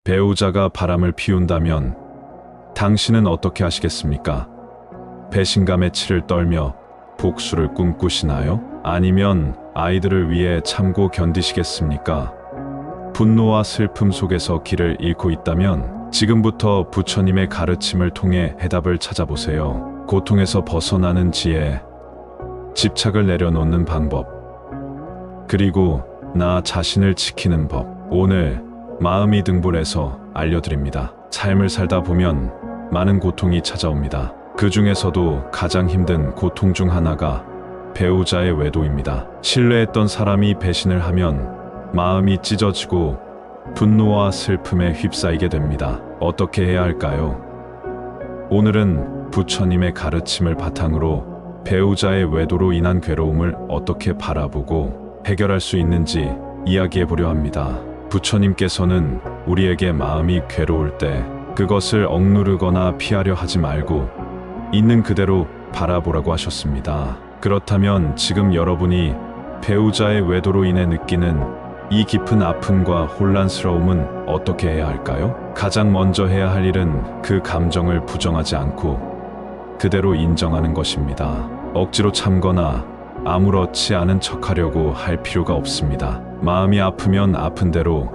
배우자가 바람을 피운다면 당신은 어떻게 하시겠습니까? 배신감에 치를 떨며 복수를 꿈꾸시나요? 아니면 아이들을 위해 참고 견디시겠습니까? 분노와 슬픔 속에서 길을 잃고 있다면 지금부터 부처님의 가르침을 통해 해답을 찾아보세요. 고통에서 벗어나는 지혜, 집착을 내려놓는 방법, 그리고 나 자신을 지키는 법. 오늘 마음이 등불에서 알려드립니다. 삶을 살다 보면 많은 고통이 찾아옵니다. 그 중에서도 가장 힘든 고통 중 하나가 배우자의 외도입니다. 신뢰했던 사람이 배신을 하면 마음이 찢어지고 분노와 슬픔에 휩싸이게 됩니다. 어떻게 해야 할까요? 오늘은 부처님의 가르침을 바탕으로 배우자의 외도로 인한 괴로움을 어떻게 바라보고 해결할 수 있는지 이야기해 보려 합니다. 부처님께서는 우리에게 마음이 괴로울 때 그것을 억누르거나 피하려 하지 말고 있는 그대로 바라보라고 하셨습니다. 그렇다면 지금 여러분이 배우자의 외도로 인해 느끼는 이 깊은 아픔과 혼란스러움은 어떻게 해야 할까요? 가장 먼저 해야 할 일은 그 감정을 부정하지 않고 그대로 인정하는 것입니다. 억지로 참거나 아무렇지 않은 척하려고 할 필요가 없습니다. 마음이 아프면 아픈 대로,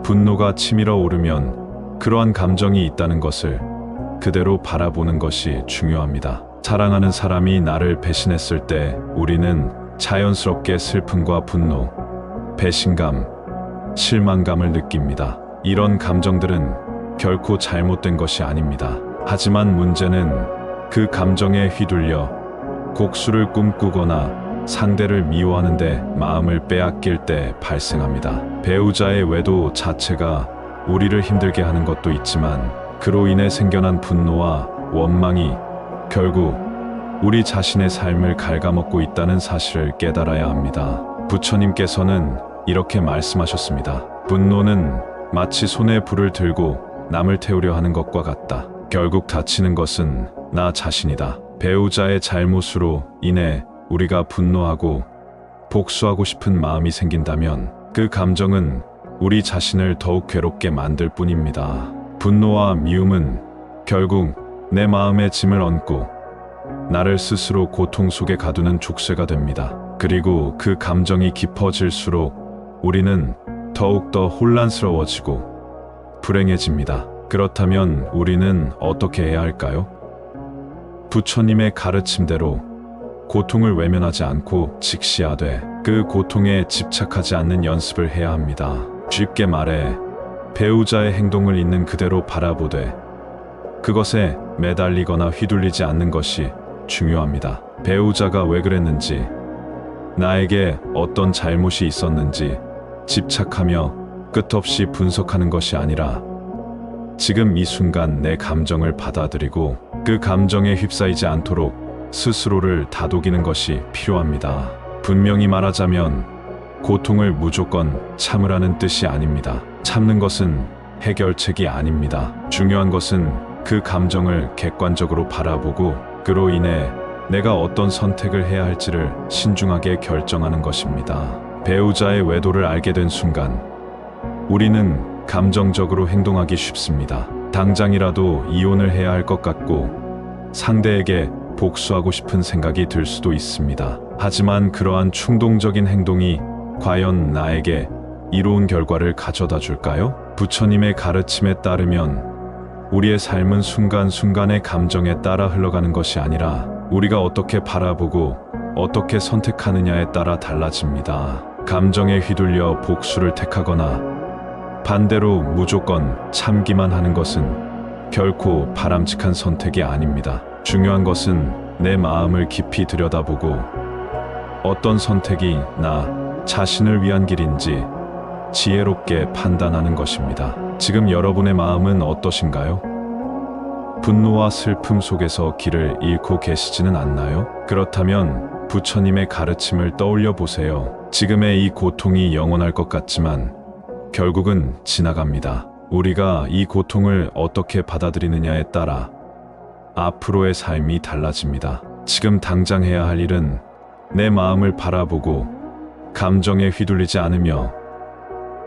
분노가 치밀어 오르면 그러한 감정이 있다는 것을 그대로 바라보는 것이 중요합니다. 사랑하는 사람이 나를 배신했을 때 우리는 자연스럽게 슬픔과 분노, 배신감, 실망감을 느낍니다. 이런 감정들은 결코 잘못된 것이 아닙니다. 하지만 문제는 그 감정에 휘둘려 복수를 꿈꾸거나 상대를 미워하는 데 마음을 빼앗길 때 발생합니다. 배우자의 외도 자체가 우리를 힘들게 하는 것도 있지만 그로 인해 생겨난 분노와 원망이 결국 우리 자신의 삶을 갉아먹고 있다는 사실을 깨달아야 합니다. 부처님께서는 이렇게 말씀하셨습니다. 분노는 마치 손에 불을 들고 남을 태우려 하는 것과 같다. 결국 다치는 것은 나 자신이다. 배우자의 잘못으로 인해 우리가 분노하고 복수하고 싶은 마음이 생긴다면 그 감정은 우리 자신을 더욱 괴롭게 만들 뿐입니다. 분노와 미움은 결국 내 마음에 짐을 얹고 나를 스스로 고통 속에 가두는 족쇄가 됩니다. 그리고 그 감정이 깊어질수록 우리는 더욱더 혼란스러워지고 불행해집니다. 그렇다면 우리는 어떻게 해야 할까요? 부처님의 가르침대로 고통을 외면하지 않고 직시하되 그 고통에 집착하지 않는 연습을 해야 합니다. 쉽게 말해 배우자의 행동을 있는 그대로 바라보되 그것에 매달리거나 휘둘리지 않는 것이 중요합니다. 배우자가 왜 그랬는지, 나에게 어떤 잘못이 있었는지 집착하며 끝없이 분석하는 것이 아니라 지금 이 순간 내 감정을 받아들이고 그 감정에 휩싸이지 않도록 스스로를 다독이는 것이 필요합니다. 분명히 말하자면 고통을 무조건 참으라는 뜻이 아닙니다. 참는 것은 해결책이 아닙니다. 중요한 것은 그 감정을 객관적으로 바라보고 그로 인해 내가 어떤 선택을 해야 할지를 신중하게 결정하는 것입니다. 배우자의 외도를 알게 된 순간 우리는 감정적으로 행동하기 쉽습니다. 당장이라도 이혼을 해야 할 것 같고 상대에게 복수하고 싶은 생각이 들 수도 있습니다. 하지만 그러한 충동적인 행동이 과연 나에게 이로운 결과를 가져다 줄까요? 부처님의 가르침에 따르면 우리의 삶은 순간순간의 감정에 따라 흘러가는 것이 아니라 우리가 어떻게 바라보고 어떻게 선택하느냐에 따라 달라집니다. 감정에 휘둘려 복수를 택하거나 반대로 무조건 참기만 하는 것은 결코 바람직한 선택이 아닙니다. 중요한 것은 내 마음을 깊이 들여다보고 어떤 선택이 나 자신을 위한 길인지 지혜롭게 판단하는 것입니다. 지금 여러분의 마음은 어떠신가요? 분노와 슬픔 속에서 길을 잃고 계시지는 않나요? 그렇다면 부처님의 가르침을 떠올려 보세요. 지금의 이 고통이 영원할 것 같지만 결국은 지나갑니다. 우리가 이 고통을 어떻게 받아들이느냐에 따라 앞으로의 삶이 달라집니다. 지금 당장 해야 할 일은 내 마음을 바라보고 감정에 휘둘리지 않으며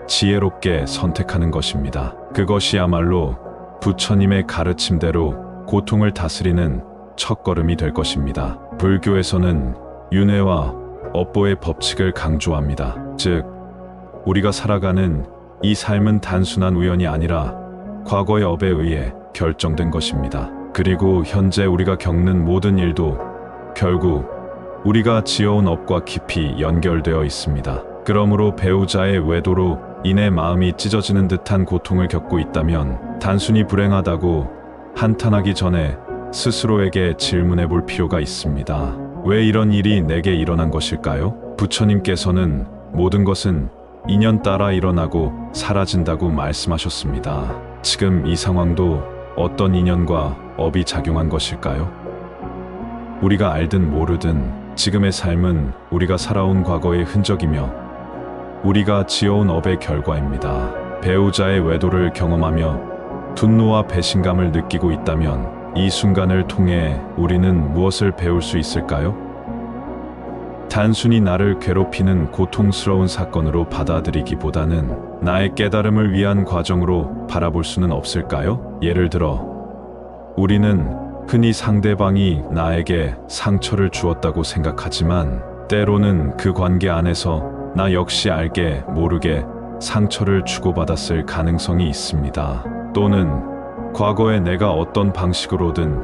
지혜롭게 선택하는 것입니다. 그것이야말로 부처님의 가르침대로 고통을 다스리는 첫걸음이 될 것입니다. 불교에서는 윤회와 업보의 법칙을 강조합니다. 즉, 우리가 살아가는 이 삶은 단순한 우연이 아니라 과거의 업에 의해 결정된 것입니다. 그리고 현재 우리가 겪는 모든 일도 결국 우리가 지어온 업과 깊이 연결되어 있습니다. 그러므로 배우자의 외도로 인해 마음이 찢어지는 듯한 고통을 겪고 있다면 단순히 불행하다고 한탄하기 전에 스스로에게 질문해 볼 필요가 있습니다. 왜 이런 일이 내게 일어난 것일까요? 부처님께서는 모든 것은 인연 따라 일어나고 사라진다고 말씀하셨습니다. 지금 이 상황도 어떤 인연과 업이 작용한 것일까요? 우리가 알든 모르든 지금의 삶은 우리가 살아온 과거의 흔적이며 우리가 지어온 업의 결과입니다. 배우자의 외도를 경험하며 분노와 배신감을 느끼고 있다면 이 순간을 통해 우리는 무엇을 배울 수 있을까요? 단순히 나를 괴롭히는 고통스러운 사건으로 받아들이기보다는 나의 깨달음을 위한 과정으로 바라볼 수는 없을까요? 예를 들어, 우리는 흔히 상대방이 나에게 상처를 주었다고 생각하지만 때로는 그 관계 안에서 나 역시 알게 모르게 상처를 주고받았을 가능성이 있습니다. 또는 과거에 내가 어떤 방식으로든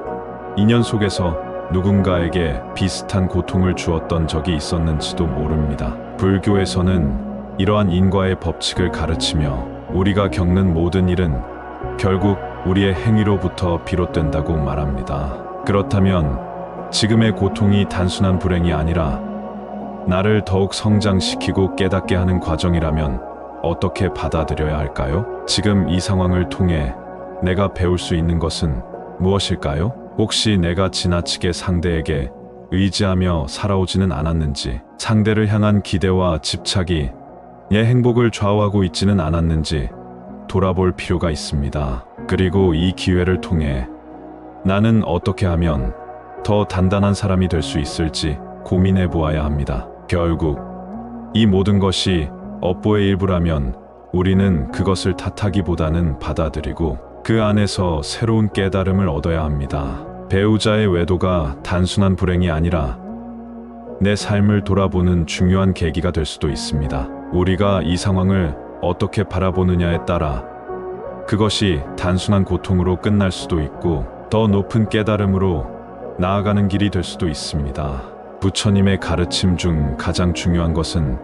인연 속에서 누군가에게 비슷한 고통을 주었던 적이 있었는지도 모릅니다. 불교에서는 이러한 인과의 법칙을 가르치며 우리가 겪는 모든 일은 결국 우리의 행위로부터 비롯된다고 말합니다. 그렇다면 지금의 고통이 단순한 불행이 아니라 나를 더욱 성장시키고 깨닫게 하는 과정이라면 어떻게 받아들여야 할까요? 지금 이 상황을 통해 내가 배울 수 있는 것은 무엇일까요? 혹시 내가 지나치게 상대에게 의지하며 살아오지는 않았는지, 상대를 향한 기대와 집착이 내 행복을 좌우하고 있지는 않았는지 돌아볼 필요가 있습니다. 그리고 이 기회를 통해 나는 어떻게 하면 더 단단한 사람이 될 수 있을지 고민해 보아야 합니다. 결국 이 모든 것이 업보의 일부라면 우리는 그것을 탓하기보다는 받아들이고 그 안에서 새로운 깨달음을 얻어야 합니다. 배우자의 외도가 단순한 불행이 아니라 내 삶을 돌아보는 중요한 계기가 될 수도 있습니다. 우리가 이 상황을 어떻게 바라보느냐에 따라 그것이 단순한 고통으로 끝날 수도 있고 더 높은 깨달음으로 나아가는 길이 될 수도 있습니다. 부처님의 가르침 중 가장 중요한 것은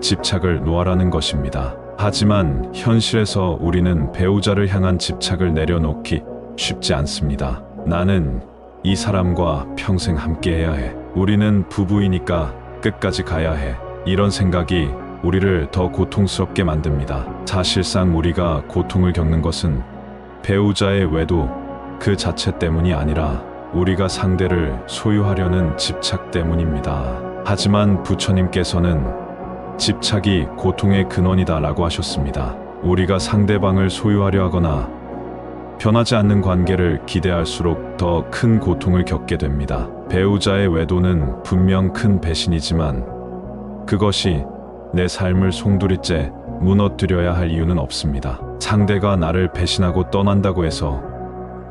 집착을 놓아라는 것입니다. 하지만 현실에서 우리는 배우자를 향한 집착을 내려놓기 쉽지 않습니다. 나는 이 사람과 평생 함께해야 해. 우리는 부부이니까 끝까지 가야 해. 이런 생각이 우리를 더 고통스럽게 만듭니다. 사실상 우리가 고통을 겪는 것은 배우자의 외도 그 자체 때문이 아니라 우리가 상대를 소유하려는 집착 때문입니다. 하지만 부처님께서는 집착이 고통의 근원이다라고 하셨습니다. 우리가 상대방을 소유하려 하거나 변하지 않는 관계를 기대할수록 더 큰 고통을 겪게 됩니다. 배우자의 외도는 분명 큰 배신이지만 그것이 내 삶을 송두리째 무너뜨려야 할 이유는 없습니다. 상대가 나를 배신하고 떠난다고 해서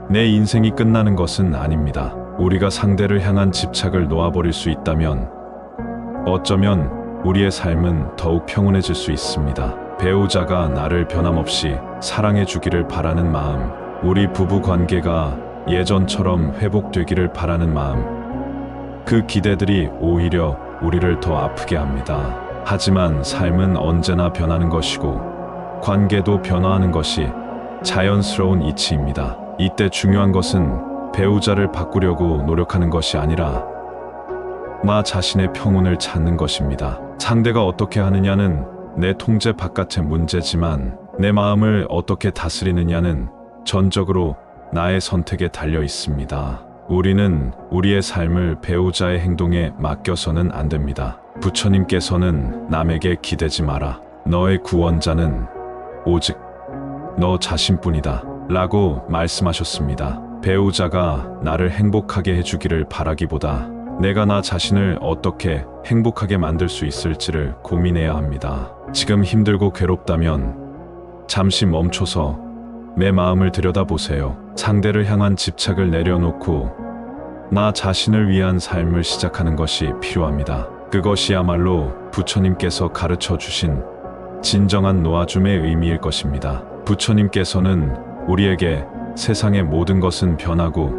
내 인생이 끝나는 것은 아닙니다. 우리가 상대를 향한 집착을 놓아버릴 수 있다면 어쩌면 우리의 삶은 더욱 평온해질 수 있습니다. 배우자가 나를 변함없이 사랑해 주기를 바라는 마음, 우리 부부 관계가 예전처럼 회복되기를 바라는 마음, 그 기대들이 오히려 우리를 더 아프게 합니다. 하지만 삶은 언제나 변하는 것이고 관계도 변화하는 것이 자연스러운 이치입니다. 이때 중요한 것은 배우자를 바꾸려고 노력하는 것이 아니라 나 자신의 평온을 찾는 것입니다. 상대가 어떻게 하느냐는 내 통제 바깥의 문제지만 내 마음을 어떻게 다스리느냐는 전적으로 나의 선택에 달려 있습니다. 우리는 우리의 삶을 배우자의 행동에 맡겨서는 안 됩니다. 부처님께서는 남에게 기대지 마라. 너의 구원자는 오직 너 자신뿐이다. 라고 말씀하셨습니다. 배우자가 나를 행복하게 해주기를 바라기보다 내가 나 자신을 어떻게 행복하게 만들 수 있을지를 고민해야 합니다. 지금 힘들고 괴롭다면 잠시 멈춰서 내 마음을 들여다보세요. 상대를 향한 집착을 내려놓고 나 자신을 위한 삶을 시작하는 것이 필요합니다. 그것이야말로 부처님께서 가르쳐 주신 진정한 놓아줌의 의미일 것입니다. 부처님께서는 우리에게 세상의 모든 것은 변하고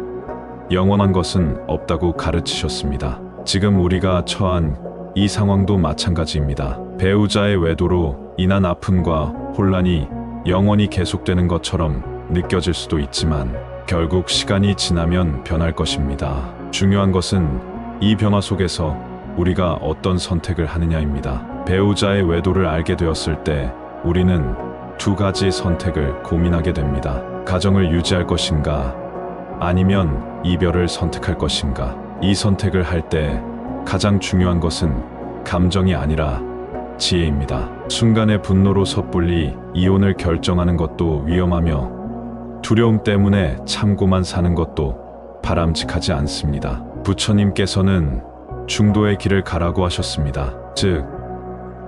영원한 것은 없다고 가르치셨습니다. 지금 우리가 처한 이 상황도 마찬가지입니다. 배우자의 외도로 인한 아픔과 혼란이 영원히 계속되는 것처럼 느껴질 수도 있지만 결국 시간이 지나면 변할 것입니다. 중요한 것은 이 변화 속에서 우리가 어떤 선택을 하느냐입니다. 배우자의 외도를 알게 되었을 때 우리는 두 가지 선택을 고민하게 됩니다. 가정을 유지할 것인가 아니면 이별을 선택할 것인가. 이 선택을 할 때 가장 중요한 것은 감정이 아니라 지혜입니다. 순간의 분노로 섣불리 이혼을 결정하는 것도 위험하며 두려움 때문에 참고만 사는 것도 바람직하지 않습니다. 부처님께서는 중도의 길을 가라고 하셨습니다. 즉,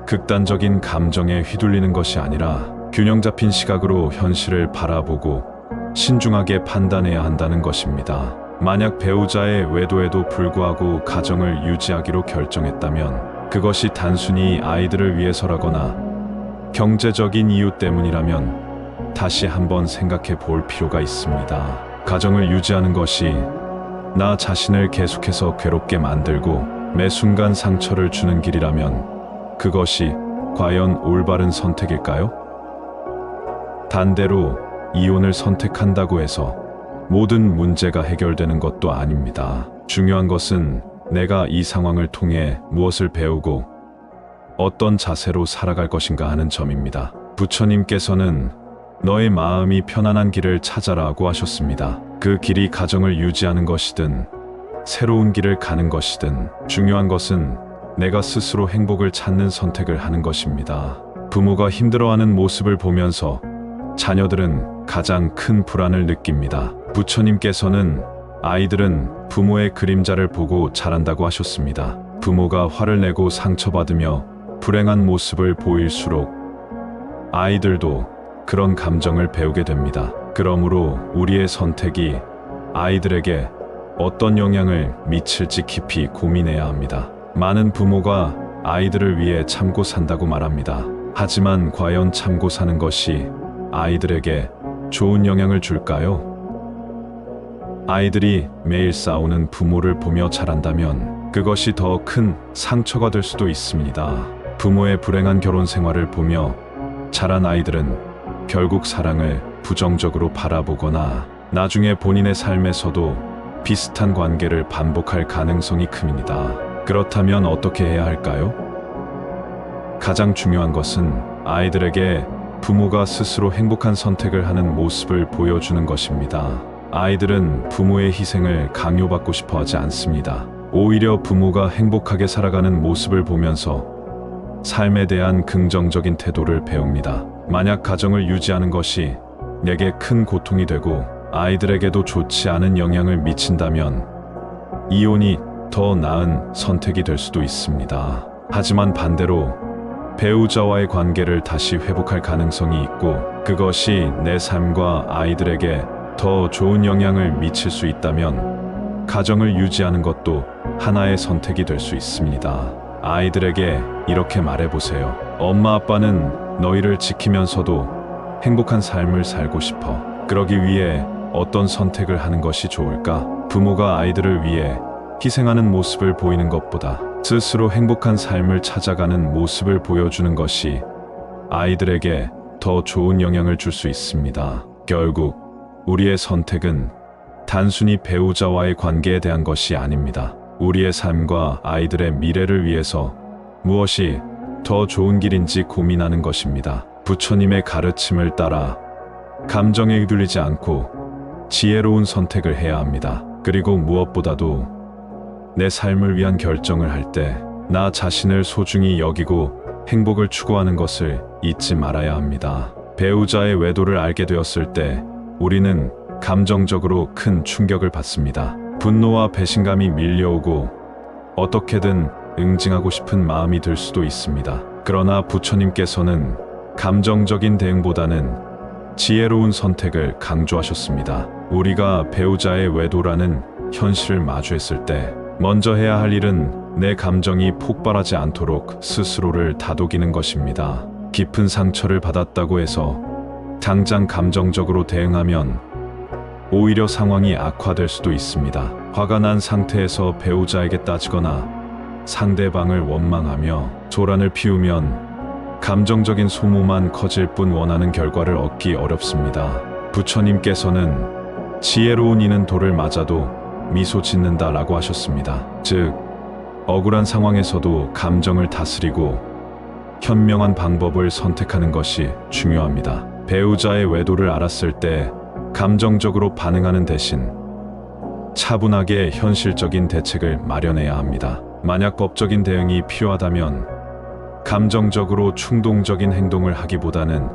극단적인 감정에 휘둘리는 것이 아니라 균형 잡힌 시각으로 현실을 바라보고 신중하게 판단해야 한다는 것입니다. 만약 배우자의 외도에도 불구하고 가정을 유지하기로 결정했다면 그것이 단순히 아이들을 위해서라거나 경제적인 이유 때문이라면 다시 한번 생각해 볼 필요가 있습니다. 가정을 유지하는 것이 나 자신을 계속해서 괴롭게 만들고 매 순간 상처를 주는 길이라면 그것이 과연 올바른 선택일까요? 단대로 이혼을 선택한다고 해서 모든 문제가 해결되는 것도 아닙니다. 중요한 것은 내가 이 상황을 통해 무엇을 배우고 어떤 자세로 살아갈 것인가 하는 점입니다. 부처님께서는 너의 마음이 편안한 길을 찾아라고 하셨습니다. 그 길이 가정을 유지하는 것이든 새로운 길을 가는 것이든 중요한 것은 내가 스스로 행복을 찾는 선택을 하는 것입니다. 부모가 힘들어하는 모습을 보면서 자녀들은 가장 큰 불안을 느낍니다. 부처님께서는 아이들은 부모의 그림자를 보고 자란다고 하셨습니다. 부모가 화를 내고 상처받으며 불행한 모습을 보일수록 아이들도 그런 감정을 배우게 됩니다. 그러므로 우리의 선택이 아이들에게 어떤 영향을 미칠지 깊이 고민해야 합니다. 많은 부모가 아이들을 위해 참고 산다고 말합니다. 하지만 과연 참고 사는 것이 아이들에게 좋은 영향을 줄까요? 아이들이 매일 싸우는 부모를 보며 자란다면 그것이 더 큰 상처가 될 수도 있습니다. 부모의 불행한 결혼 생활을 보며 자란 아이들은 결국 사랑을 부정적으로 바라보거나 나중에 본인의 삶에서도 비슷한 관계를 반복할 가능성이 큽니다. 그렇다면 어떻게 해야 할까요? 가장 중요한 것은 아이들에게 부모가 스스로 행복한 선택을 하는 모습을 보여주는 것입니다. 아이들은 부모의 희생을 강요받고 싶어 하지 않습니다. 오히려 부모가 행복하게 살아가는 모습을 보면서 삶에 대한 긍정적인 태도를 배웁니다. 만약 가정을 유지하는 것이 내게 큰 고통이 되고 아이들에게도 좋지 않은 영향을 미친다면 이혼이 더 나은 선택이 될 수도 있습니다. 하지만 반대로 배우자와의 관계를 다시 회복할 가능성이 있고 그것이 내 삶과 아이들에게 더 좋은 영향을 미칠 수 있다면 가정을 유지하는 것도 하나의 선택이 될 수 있습니다. 아이들에게 이렇게 말해보세요. 엄마 아빠는 너희를 지키면서도 행복한 삶을 살고 싶어. 그러기 위해 어떤 선택을 하는 것이 좋을까? 부모가 아이들을 위해 희생하는 모습을 보이는 것보다 스스로 행복한 삶을 찾아가는 모습을 보여주는 것이 아이들에게 더 좋은 영향을 줄 수 있습니다. 결국 우리의 선택은 단순히 배우자와의 관계에 대한 것이 아닙니다. 우리의 삶과 아이들의 미래를 위해서 무엇이 더 좋은 길인지 고민하는 것입니다. 부처님의 가르침을 따라 감정에 휘둘리지 않고 지혜로운 선택을 해야 합니다. 그리고 무엇보다도 내 삶을 위한 결정을 할 때 나 자신을 소중히 여기고 행복을 추구하는 것을 잊지 말아야 합니다. 배우자의 외도를 알게 되었을 때 우리는 감정적으로 큰 충격을 받습니다. 분노와 배신감이 밀려오고 어떻게든 응징하고 싶은 마음이 들 수도 있습니다. 그러나 부처님께서는 감정적인 대응보다는 지혜로운 선택을 강조하셨습니다. 우리가 배우자의 외도라는 현실을 마주했을 때 먼저 해야 할 일은 내 감정이 폭발하지 않도록 스스로를 다독이는 것입니다. 깊은 상처를 받았다고 해서 당장 감정적으로 대응하면 오히려 상황이 악화될 수도 있습니다. 화가 난 상태에서 배우자에게 따지거나 상대방을 원망하며 소란을 피우면 감정적인 소모만 커질 뿐 원하는 결과를 얻기 어렵습니다. 부처님께서는 지혜로운 이는 돌을 맞아도 미소 짓는다 라고 하셨습니다. 즉, 억울한 상황에서도 감정을 다스리고 현명한 방법을 선택하는 것이 중요합니다. 배우자의 외도를 알았을 때 감정적으로 반응하는 대신 차분하게 현실적인 대책을 마련해야 합니다. 만약 법적인 대응이 필요하다면 감정적으로 충동적인 행동을 하기보다는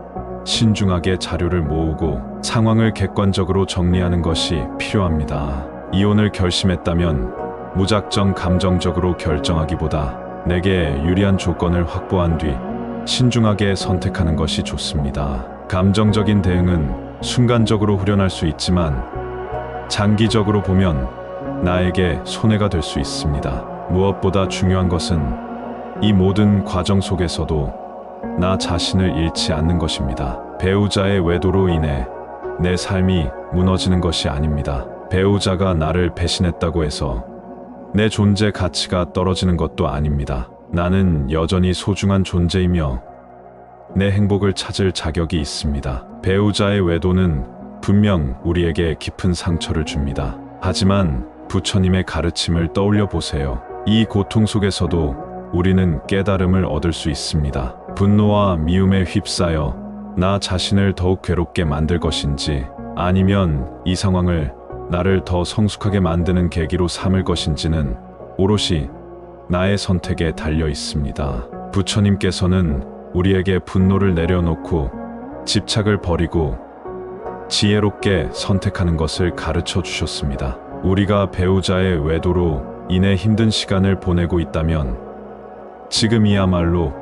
신중하게 자료를 모으고 상황을 객관적으로 정리하는 것이 필요합니다. 이혼을 결심했다면 무작정 감정적으로 결정하기보다 내게 유리한 조건을 확보한 뒤 신중하게 선택하는 것이 좋습니다. 감정적인 대응은 순간적으로 후련할 수 있지만 장기적으로 보면 나에게 손해가 될 수 있습니다. 무엇보다 중요한 것은 이 모든 과정 속에서도 나 자신을 잃지 않는 것입니다. 배우자의 외도로 인해 내 삶이 무너지는 것이 아닙니다. 배우자가 나를 배신했다고 해서 내 존재 가치가 떨어지는 것도 아닙니다. 나는 여전히 소중한 존재이며 내 행복을 찾을 자격이 있습니다. 배우자의 외도는 분명 우리에게 깊은 상처를 줍니다. 하지만 부처님의 가르침을 떠올려 보세요. 이 고통 속에서도 우리는 깨달음을 얻을 수 있습니다. 분노와 미움에 휩싸여 나 자신을 더욱 괴롭게 만들 것인지 아니면 이 상황을 나를 더 성숙하게 만드는 계기로 삼을 것인지는 오롯이 나의 선택에 달려 있습니다. 부처님께서는 우리에게 분노를 내려놓고 집착을 버리고 지혜롭게 선택하는 것을 가르쳐 주셨습니다. 우리가 배우자의 외도로 인해 힘든 시간을 보내고 있다면 지금이야말로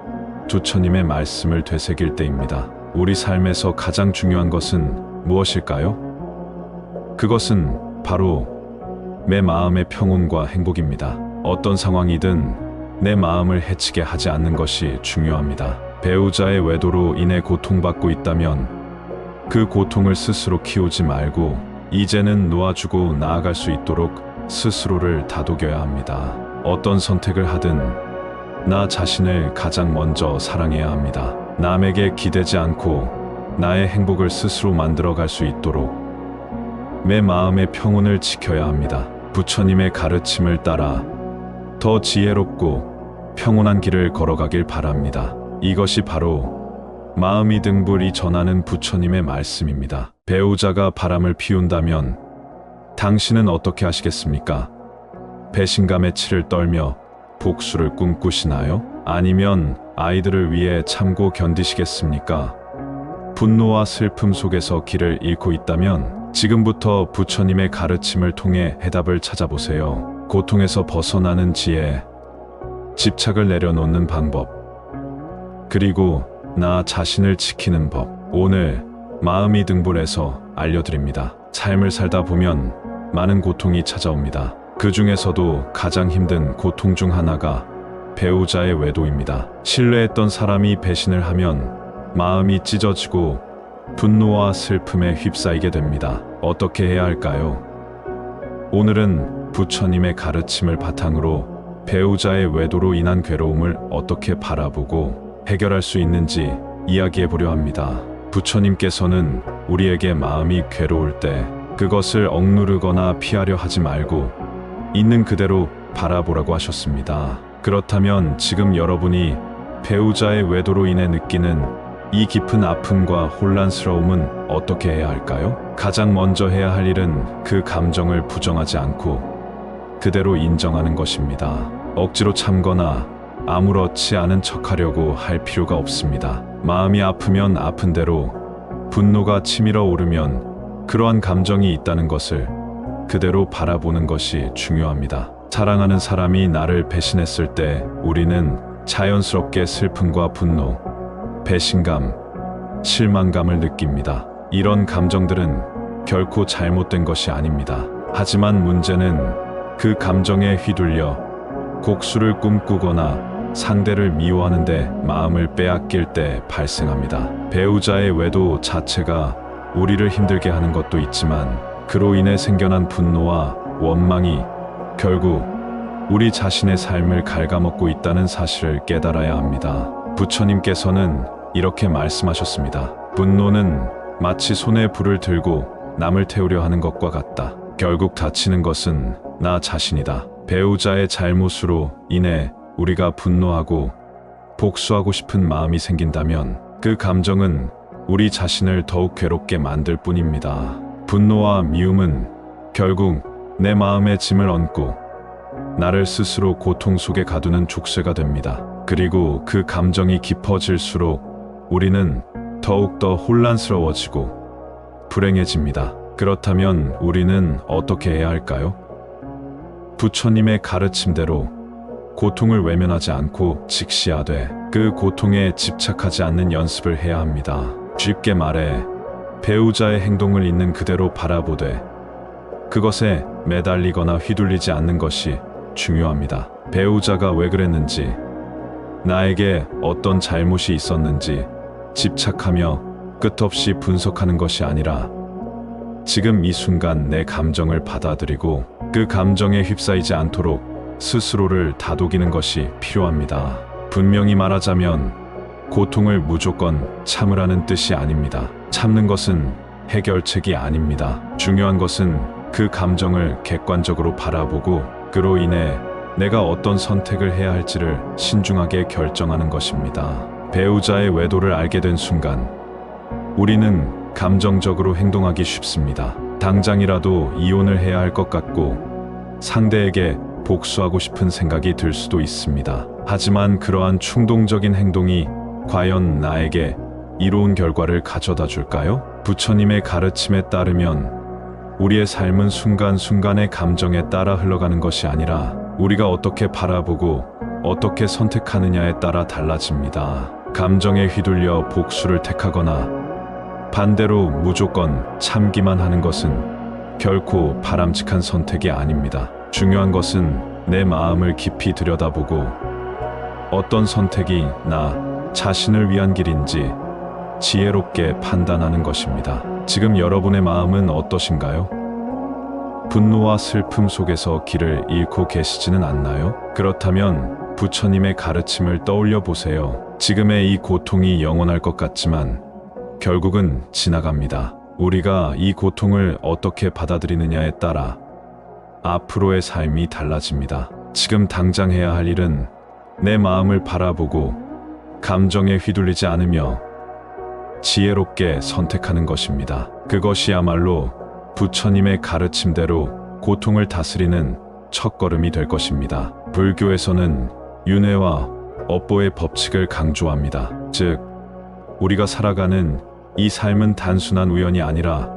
부처님의 말씀을 되새길 때입니다. 우리 삶에서 가장 중요한 것은 무엇일까요? 그것은 바로 내 마음의 평온과 행복입니다. 어떤 상황이든 내 마음을 해치게 하지 않는 것이 중요합니다. 배우자의 외도로 인해 고통받고 있다면 그 고통을 스스로 키우지 말고 이제는 놓아주고 나아갈 수 있도록 스스로를 다독여야 합니다. 어떤 선택을 하든 나 자신을 가장 먼저 사랑해야 합니다. 남에게 기대지 않고 나의 행복을 스스로 만들어갈 수 있도록 내 마음의 평온을 지켜야 합니다. 부처님의 가르침을 따라 더 지혜롭고 평온한 길을 걸어가길 바랍니다. 이것이 바로 마음이 등불이 전하는 부처님의 말씀입니다. 배우자가 바람을 피운다면 당신은 어떻게 하시겠습니까? 배신감에 치를 떨며 복수를 꿈꾸시나요? 아니면 아이들을 위해 참고 견디시겠습니까? 분노와 슬픔 속에서 길을 잃고 있다면 지금부터 부처님의 가르침을 통해 해답을 찾아보세요. 고통에서 벗어나는 지혜, 집착을 내려놓는 방법, 그리고 나 자신을 지키는 법. 오늘 마음이 등불에서 알려드립니다. 삶을 살다 보면 많은 고통이 찾아옵니다. 그 중에서도 가장 힘든 고통 중 하나가 배우자의 외도입니다. 신뢰했던 사람이 배신을 하면 마음이 찢어지고 분노와 슬픔에 휩싸이게 됩니다. 어떻게 해야 할까요? 오늘은 부처님의 가르침을 바탕으로 배우자의 외도로 인한 괴로움을 어떻게 바라보고 해결할 수 있는지 이야기해 보려 합니다. 부처님께서는 우리에게 마음이 괴로울 때 그것을 억누르거나 피하려 하지 말고 있는 그대로 바라보라고 하셨습니다. 그렇다면 지금 여러분이 배우자의 외도로 인해 느끼는 이 깊은 아픔과 혼란스러움은 어떻게 해야 할까요? 가장 먼저 해야 할 일은 그 감정을 부정하지 않고 그대로 인정하는 것입니다. 억지로 참거나 아무렇지 않은 척하려고 할 필요가 없습니다. 마음이 아프면 아픈 대로, 분노가 치밀어 오르면 그러한 감정이 있다는 것을 그대로 바라보는 것이 중요합니다. 사랑하는 사람이 나를 배신했을 때 우리는 자연스럽게 슬픔과 분노, 배신감, 실망감을 느낍니다. 이런 감정들은 결코 잘못된 것이 아닙니다. 하지만 문제는 그 감정에 휘둘려 곡수를 꿈꾸거나 상대를 미워하는데 마음을 빼앗길 때 발생합니다. 배우자의 외도 자체가 우리를 힘들게 하는 것도 있지만 그로 인해 생겨난 분노와 원망이 결국 우리 자신의 삶을 갉아먹고 있다는 사실을 깨달아야 합니다. 부처님께서는 이렇게 말씀하셨습니다. 분노는 마치 손에 불을 들고 남을 태우려 하는 것과 같다. 결국 다치는 것은 나 자신이다. 배우자의 잘못으로 인해 우리가 분노하고 복수하고 싶은 마음이 생긴다면 그 감정은 우리 자신을 더욱 괴롭게 만들 뿐입니다. 분노와 미움은 결국 내 마음에 짐을 얹고 나를 스스로 고통 속에 가두는 족쇄가 됩니다. 그리고 그 감정이 깊어질수록 우리는 더욱더 혼란스러워지고 불행해집니다. 그렇다면 우리는 어떻게 해야 할까요? 부처님의 가르침대로 고통을 외면하지 않고 직시하되 그 고통에 집착하지 않는 연습을 해야 합니다. 쉽게 말해 배우자의 행동을 있는 그대로 바라보되 그것에 매달리거나 휘둘리지 않는 것이 중요합니다. 배우자가 왜 그랬는지, 나에게 어떤 잘못이 있었는지 집착하며 끝없이 분석하는 것이 아니라 지금 이 순간 내 감정을 받아들이고 그 감정에 휩싸이지 않도록 스스로를 다독이는 것이 필요합니다. 분명히 말하자면 고통을 무조건 참으라는 뜻이 아닙니다. 참는 것은 해결책이 아닙니다. 중요한 것은 그 감정을 객관적으로 바라보고 그로 인해 내가 어떤 선택을 해야 할지를 신중하게 결정하는 것입니다. 배우자의 외도를 알게 된 순간 우리는 감정적으로 행동하기 쉽습니다. 당장이라도 이혼을 해야 할 것 같고 상대에게 복수하고 싶은 생각이 들 수도 있습니다. 하지만 그러한 충동적인 행동이 과연 나에게 이로운 결과를 가져다 줄까요? 부처님의 가르침에 따르면 우리의 삶은 순간순간의 감정에 따라 흘러가는 것이 아니라 우리가 어떻게 바라보고 어떻게 선택하느냐에 따라 달라집니다. 감정에 휘둘려 복수를 택하거나 반대로 무조건 참기만 하는 것은 결코 바람직한 선택이 아닙니다. 중요한 것은 내 마음을 깊이 들여다보고 어떤 선택이 나 자신을 위한 길인지 지혜롭게 판단하는 것입니다. 지금 여러분의 마음은 어떠신가요? 분노와 슬픔 속에서 길을 잃고 계시지는 않나요? 그렇다면 부처님의 가르침을 떠올려 보세요. 지금의 이 고통이 영원할 것 같지만 결국은 지나갑니다. 우리가 이 고통을 어떻게 받아들이느냐에 따라 앞으로의 삶이 달라집니다. 지금 당장 해야 할 일은 내 마음을 바라보고 감정에 휘둘리지 않으며 지혜롭게 선택하는 것입니다. 그것이야말로 부처님의 가르침대로 고통을 다스리는 첫걸음이 될 것입니다. 불교에서는 윤회와 업보의 법칙을 강조합니다. 즉, 우리가 살아가는 이 삶은 단순한 우연이 아니라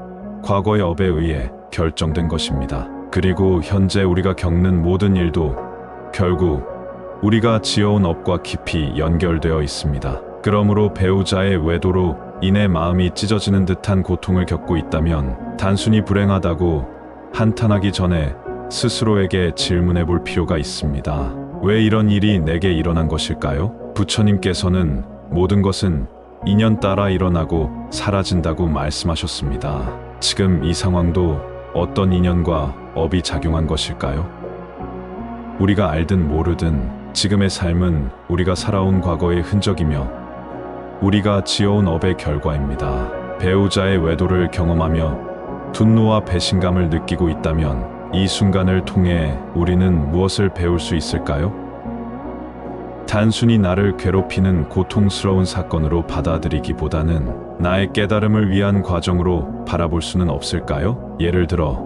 과거의 업에 의해 결정된 것입니다. 그리고 현재 우리가 겪는 모든 일도 결국 우리가 지어온 업과 깊이 연결되어 있습니다. 그러므로 배우자의 외도로 인해 마음이 찢어지는 듯한 고통을 겪고 있다면 단순히 불행하다고 한탄하기 전에 스스로에게 질문해 볼 필요가 있습니다. 왜 이런 일이 내게 일어난 것일까요? 부처님께서는 모든 것은 인연 따라 일어나고 사라진다고 말씀하셨습니다. 지금 이 상황도 어떤 인연과 업이 작용한 것일까요? 우리가 알든 모르든 지금의 삶은 우리가 살아온 과거의 흔적이며 우리가 지어온 업의 결과입니다. 배우자의 외도를 경험하며 분노와 배신감을 느끼고 있다면 이 순간을 통해 우리는 무엇을 배울 수 있을까요? 단순히 나를 괴롭히는 고통스러운 사건으로 받아들이기보다는 나의 깨달음을 위한 과정으로 바라볼 수는 없을까요? 예를 들어,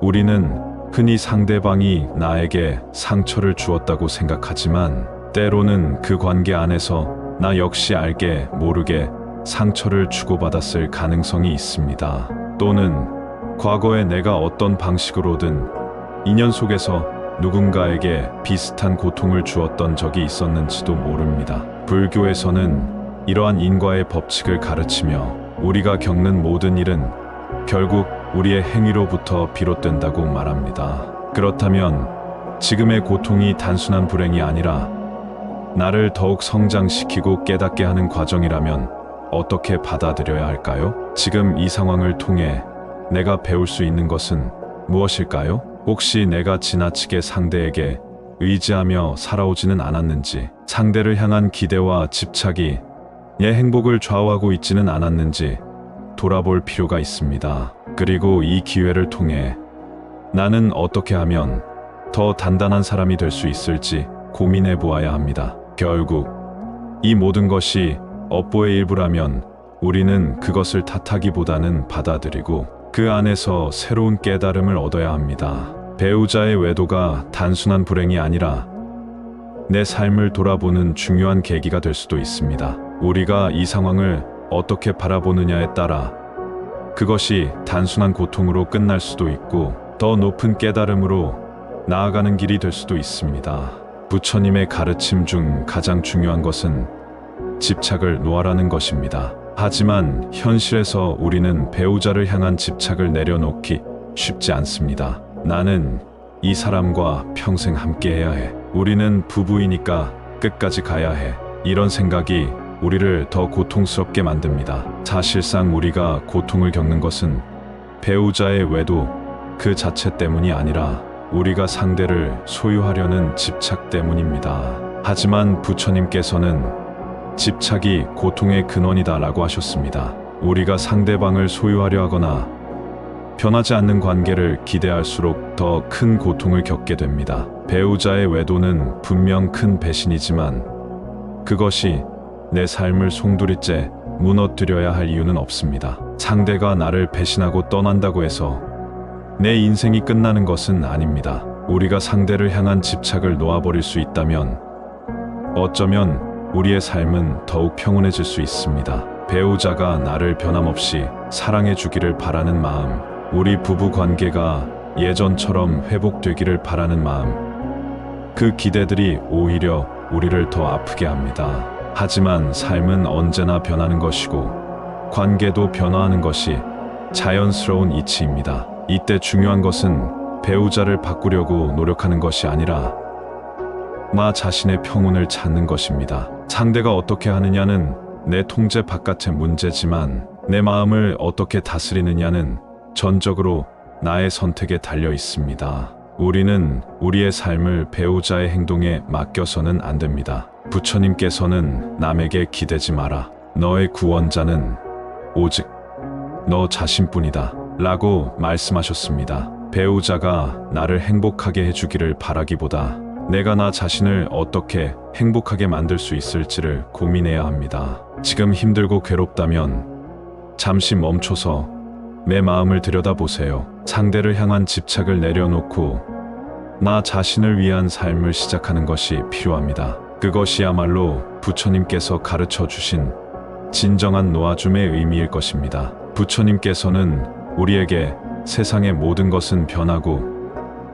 우리는 흔히 상대방이 나에게 상처를 주었다고 생각하지만 때로는 그 관계 안에서 나 역시 알게 모르게 상처를 주고받았을 가능성이 있습니다. 또는 과거에 내가 어떤 방식으로든 인연 속에서 누군가에게 비슷한 고통을 주었던 적이 있었는지도 모릅니다. 불교에서는 이러한 인과의 법칙을 가르치며 우리가 겪는 모든 일은 결국 우리의 행위로부터 비롯된다고 말합니다. 그렇다면 지금의 고통이 단순한 불행이 아니라 나를 더욱 성장시키고 깨닫게 하는 과정이라면 어떻게 받아들여야 할까요? 지금 이 상황을 통해 내가 배울 수 있는 것은 무엇일까요? 혹시 내가 지나치게 상대에게 의지하며 살아오지는 않았는지, 상대를 향한 기대와 집착이 내 행복을 좌우하고 있지는 않았는지 돌아볼 필요가 있습니다. 그리고 이 기회를 통해 나는 어떻게 하면 더 단단한 사람이 될 수 있을지 고민해 보아야 합니다. 결국 이 모든 것이 업보의 일부라면 우리는 그것을 탓하기보다는 받아들이고 그 안에서 새로운 깨달음을 얻어야 합니다. 배우자의 외도가 단순한 불행이 아니라 내 삶을 돌아보는 중요한 계기가 될 수도 있습니다. 우리가 이 상황을 어떻게 바라보느냐에 따라 그것이 단순한 고통으로 끝날 수도 있고 더 높은 깨달음으로 나아가는 길이 될 수도 있습니다. 부처님의 가르침 중 가장 중요한 것은 집착을 놓아라는 것입니다. 하지만 현실에서 우리는 배우자를 향한 집착을 내려놓기 쉽지 않습니다. 나는 이 사람과 평생 함께 해야 해. 우리는 부부이니까 끝까지 가야 해. 이런 생각이 우리를 더 고통스럽게 만듭니다. 사실상 우리가 고통을 겪는 것은 배우자의 외도 그 자체 때문이 아니라 우리가 상대를 소유하려는 집착 때문입니다. 하지만 부처님께서는 집착이 고통의 근원이다라고 하셨습니다. 우리가 상대방을 소유하려 하거나 변하지 않는 관계를 기대할수록 더 큰 고통을 겪게 됩니다. 배우자의 외도는 분명 큰 배신이지만 그것이 내 삶을 송두리째 무너뜨려야 할 이유는 없습니다. 상대가 나를 배신하고 떠난다고 해서 내 인생이 끝나는 것은 아닙니다. 우리가 상대를 향한 집착을 놓아버릴 수 있다면 어쩌면 우리의 삶은 더욱 평온해질 수 있습니다. 배우자가 나를 변함없이 사랑해 주기를 바라는 마음, 우리 부부 관계가 예전처럼 회복되기를 바라는 마음, 그 기대들이 오히려 우리를 더 아프게 합니다. 하지만 삶은 언제나 변하는 것이고 관계도 변화하는 것이 자연스러운 이치입니다. 이때 중요한 것은 배우자를 바꾸려고 노력하는 것이 아니라 나 자신의 평온을 찾는 것입니다. 상대가 어떻게 하느냐는 내 통제 바깥의 문제지만 내 마음을 어떻게 다스리느냐는 전적으로 나의 선택에 달려 있습니다. 우리는 우리의 삶을 배우자의 행동에 맡겨서는 안 됩니다. 부처님께서는 남에게 기대지 마라. 너의 구원자는 오직 너 자신뿐이다. 라고 말씀하셨습니다. 배우자가 나를 행복하게 해주기를 바라기보다 내가 나 자신을 어떻게 행복하게 만들 수 있을지를 고민해야 합니다. 지금 힘들고 괴롭다면 잠시 멈춰서 내 마음을 들여다보세요. 상대를 향한 집착을 내려놓고 나 자신을 위한 삶을 시작하는 것이 필요합니다. 그것이야말로 부처님께서 가르쳐 주신 진정한 놓아줌의 의미일 것입니다. 부처님께서는 우리에게 세상의 모든 것은 변하고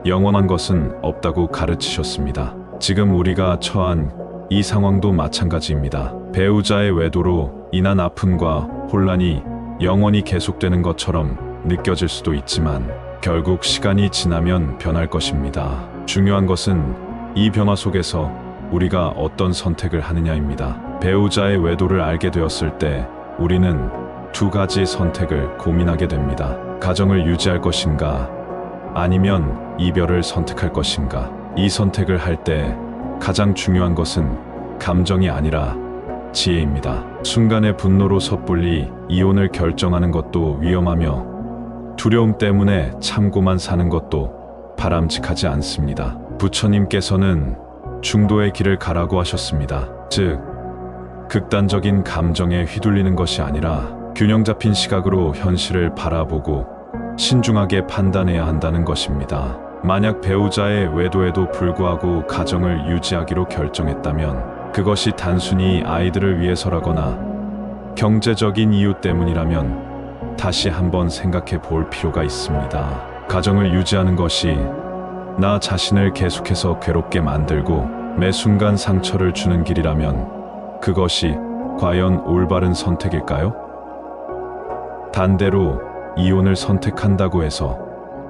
영원한 것은 없다고 가르치셨습니다. 지금 우리가 처한 이 상황도 마찬가지입니다. 배우자의 외도로 인한 아픔과 혼란이 영원히 계속되는 것처럼 느껴질 수도 있지만 결국 시간이 지나면 변할 것입니다. 중요한 것은 이 변화 속에서 우리가 어떤 선택을 하느냐입니다. 배우자의 외도를 알게 되었을 때 우리는 두 가지 선택을 고민하게 됩니다. 가정을 유지할 것인가 아니면 이별을 선택할 것인가. 이 선택을 할 때 가장 중요한 것은 감정이 아니라 지혜입니다. 순간의 분노로 섣불리 이혼을 결정하는 것도 위험하며 두려움 때문에 참고만 사는 것도 바람직하지 않습니다. 부처님께서는 중도의 길을 가라고 하셨습니다. 즉, 극단적인 감정에 휘둘리는 것이 아니라 균형 잡힌 시각으로 현실을 바라보고 신중하게 판단해야 한다는 것입니다. 만약 배우자의 외도에도 불구하고 가정을 유지하기로 결정했다면 그것이 단순히 아이들을 위해서라거나 경제적인 이유 때문이라면 다시 한번 생각해 볼 필요가 있습니다. 가정을 유지하는 것이 나 자신을 계속해서 괴롭게 만들고 매 순간 상처를 주는 길이라면 그것이 과연 올바른 선택일까요? 단대로 이혼을 선택한다고 해서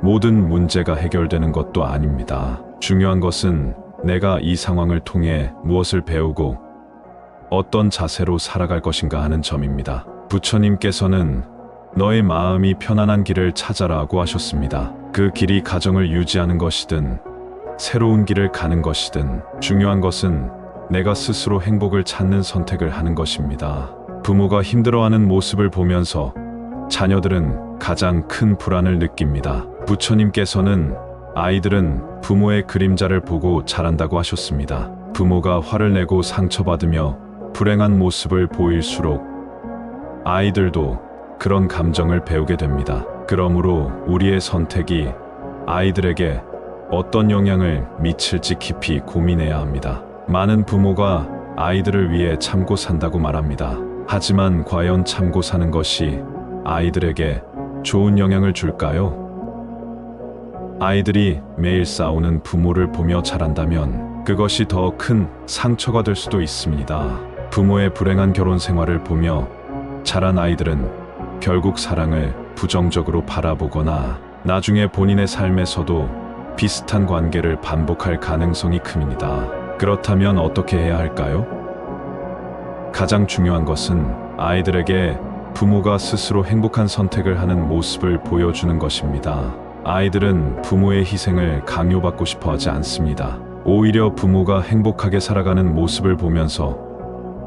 모든 문제가 해결되는 것도 아닙니다. 중요한 것은 내가 이 상황을 통해 무엇을 배우고 어떤 자세로 살아갈 것인가 하는 점입니다. 부처님께서는 너의 마음이 편안한 길을 찾아라고 하셨습니다. 그 길이 가정을 유지하는 것이든 새로운 길을 가는 것이든 중요한 것은 내가 스스로 행복을 찾는 선택을 하는 것입니다. 부모가 힘들어하는 모습을 보면서 자녀들은 가장 큰 불안을 느낍니다. 부처님께서는 아이들은 부모의 그림자를 보고 자란다고 하셨습니다. 부모가 화를 내고 상처받으며 불행한 모습을 보일수록 아이들도 그런 감정을 배우게 됩니다. 그러므로 우리의 선택이 아이들에게 어떤 영향을 미칠지 깊이 고민해야 합니다. 많은 부모가 아이들을 위해 참고 산다고 말합니다. 하지만 과연 참고 사는 것이 아이들에게 좋은 영향을 줄까요? 아이들이 매일 싸우는 부모를 보며 자란다면 그것이 더 큰 상처가 될 수도 있습니다. 부모의 불행한 결혼 생활을 보며 자란 아이들은 결국 사랑을 부정적으로 바라보거나 나중에 본인의 삶에서도 비슷한 관계를 반복할 가능성이 큽니다. 그렇다면 어떻게 해야 할까요? 가장 중요한 것은 아이들에게 부모가 스스로 행복한 선택을 하는 모습을 보여주는 것입니다. 아이들은 부모의 희생을 강요받고 싶어 하지 않습니다. 오히려 부모가 행복하게 살아가는 모습을 보면서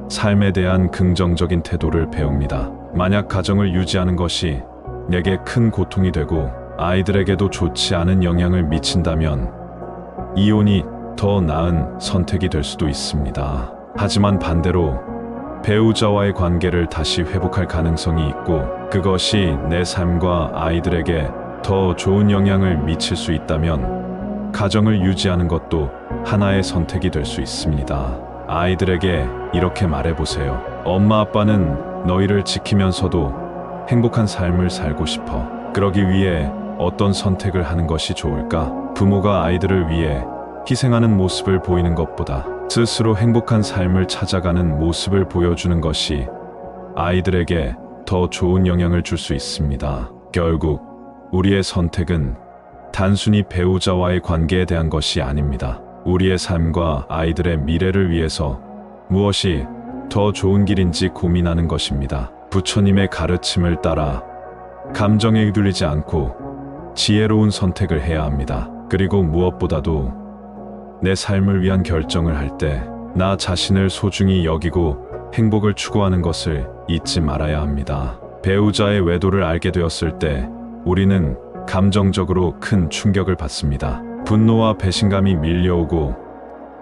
삶에 대한 긍정적인 태도를 배웁니다. 만약 가정을 유지하는 것이 내게 큰 고통이 되고 아이들에게도 좋지 않은 영향을 미친다면 이혼이 더 나은 선택이 될 수도 있습니다. 하지만 반대로 배우자와의 관계를 다시 회복할 가능성이 있고 그것이 내 삶과 아이들에게 더 좋은 영향을 미칠 수 있다면 가정을 유지하는 것도 하나의 선택이 될 수 있습니다. 아이들에게 이렇게 말해보세요. 엄마 아빠는 너희를 지키면서도 행복한 삶을 살고 싶어. 그러기 위해 어떤 선택을 하는 것이 좋을까? 부모가 아이들을 위해 희생하는 모습을 보이는 것보다 스스로 행복한 삶을 찾아가는 모습을 보여주는 것이 아이들에게 더 좋은 영향을 줄 수 있습니다. 결국 우리의 선택은 단순히 배우자와의 관계에 대한 것이 아닙니다. 우리의 삶과 아이들의 미래를 위해서 무엇이 더 좋은 길인지 고민하는 것입니다. 부처님의 가르침을 따라 감정에 휘둘리지 않고 지혜로운 선택을 해야 합니다. 그리고 무엇보다도 내 삶을 위한 결정을 할 때 나 자신을 소중히 여기고 행복을 추구하는 것을 잊지 말아야 합니다. 배우자의 외도를 알게 되었을 때 우리는 감정적으로 큰 충격을 받습니다. 분노와 배신감이 밀려오고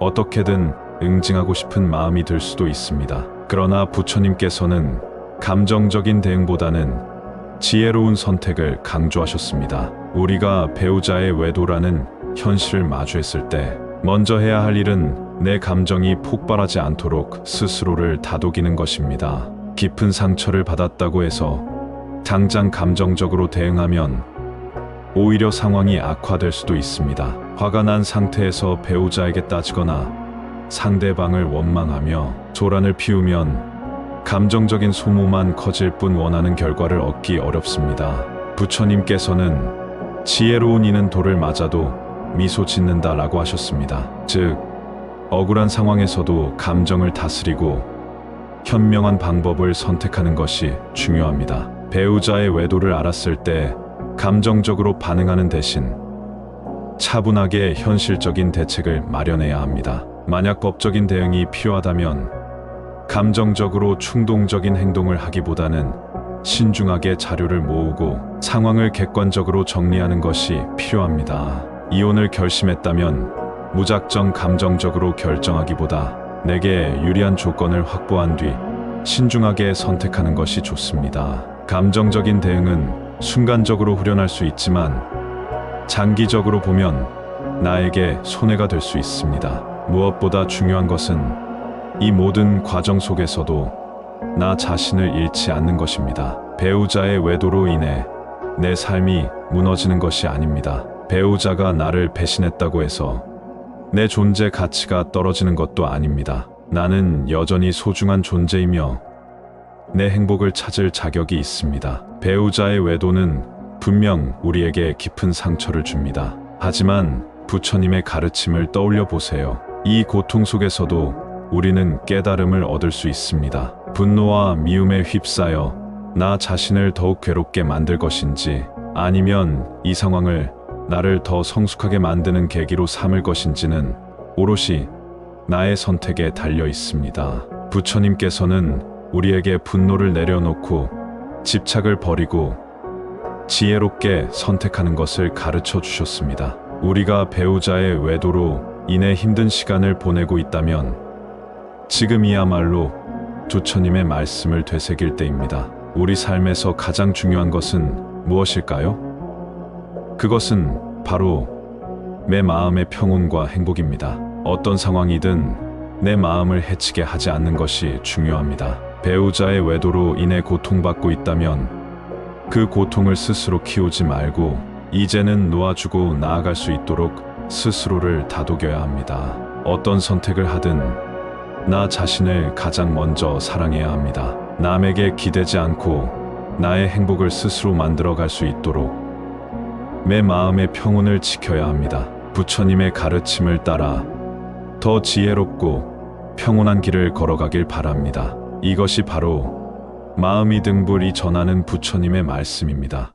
어떻게든 응징하고 싶은 마음이 들 수도 있습니다. 그러나 부처님께서는 감정적인 대응보다는 지혜로운 선택을 강조하셨습니다. 우리가 배우자의 외도라는 현실을 마주했을 때 먼저 해야 할 일은 내 감정이 폭발하지 않도록 스스로를 다독이는 것입니다. 깊은 상처를 받았다고 해서 당장 감정적으로 대응하면 오히려 상황이 악화될 수도 있습니다. 화가 난 상태에서 배우자에게 따지거나 상대방을 원망하며 소란을 피우면 감정적인 소모만 커질 뿐 원하는 결과를 얻기 어렵습니다. 부처님께서는 지혜로운 이는 돌을 맞아도 미소 짓는다 라고 하셨습니다. 즉, 억울한 상황에서도 감정을 다스리고 현명한 방법을 선택하는 것이 중요합니다. 배우자의 외도를 알았을 때 감정적으로 반응하는 대신 차분하게 현실적인 대책을 마련해야 합니다. 만약 법적인 대응이 필요하다면 감정적으로 충동적인 행동을 하기보다는 신중하게 자료를 모으고 상황을 객관적으로 정리하는 것이 필요합니다. 이혼을 결심했다면 무작정 감정적으로 결정하기보다 내게 유리한 조건을 확보한 뒤 신중하게 선택하는 것이 좋습니다. 감정적인 대응은 순간적으로 후련할 수 있지만 장기적으로 보면 나에게 손해가 될 수 있습니다. 무엇보다 중요한 것은 이 모든 과정 속에서도 나 자신을 잃지 않는 것입니다. 배우자의 외도로 인해 내 삶이 무너지는 것이 아닙니다. 배우자가 나를 배신했다고 해서 내 존재 가치가 떨어지는 것도 아닙니다. 나는 여전히 소중한 존재이며 내 행복을 찾을 자격이 있습니다. 배우자의 외도는 분명 우리에게 깊은 상처를 줍니다. 하지만 부처님의 가르침을 떠올려 보세요. 이 고통 속에서도 우리는 깨달음을 얻을 수 있습니다. 분노와 미움에 휩싸여 나 자신을 더욱 괴롭게 만들 것인지, 아니면 이 상황을 나를 더 성숙하게 만드는 계기로 삼을 것인지는 오롯이 나의 선택에 달려 있습니다. 부처님께서는 우리에게 분노를 내려놓고 집착을 버리고 지혜롭게 선택하는 것을 가르쳐 주셨습니다. 우리가 배우자의 외도로 인해 힘든 시간을 보내고 있다면 지금이야말로 부처님의 말씀을 되새길 때입니다. 우리 삶에서 가장 중요한 것은 무엇일까요? 그것은 바로 내 마음의 평온과 행복입니다. 어떤 상황이든 내 마음을 해치게 하지 않는 것이 중요합니다. 배우자의 외도로 인해 고통받고 있다면 그 고통을 스스로 키우지 말고 이제는 놓아주고 나아갈 수 있도록 스스로를 다독여야 합니다. 어떤 선택을 하든 나 자신을 가장 먼저 사랑해야 합니다. 남에게 기대지 않고 나의 행복을 스스로 만들어갈 수 있도록 내 마음의 평온을 지켜야 합니다. 부처님의 가르침을 따라 더 지혜롭고 평온한 길을 걸어가길 바랍니다. 이것이 바로 마음이 등불이 전하는 부처님의 말씀입니다.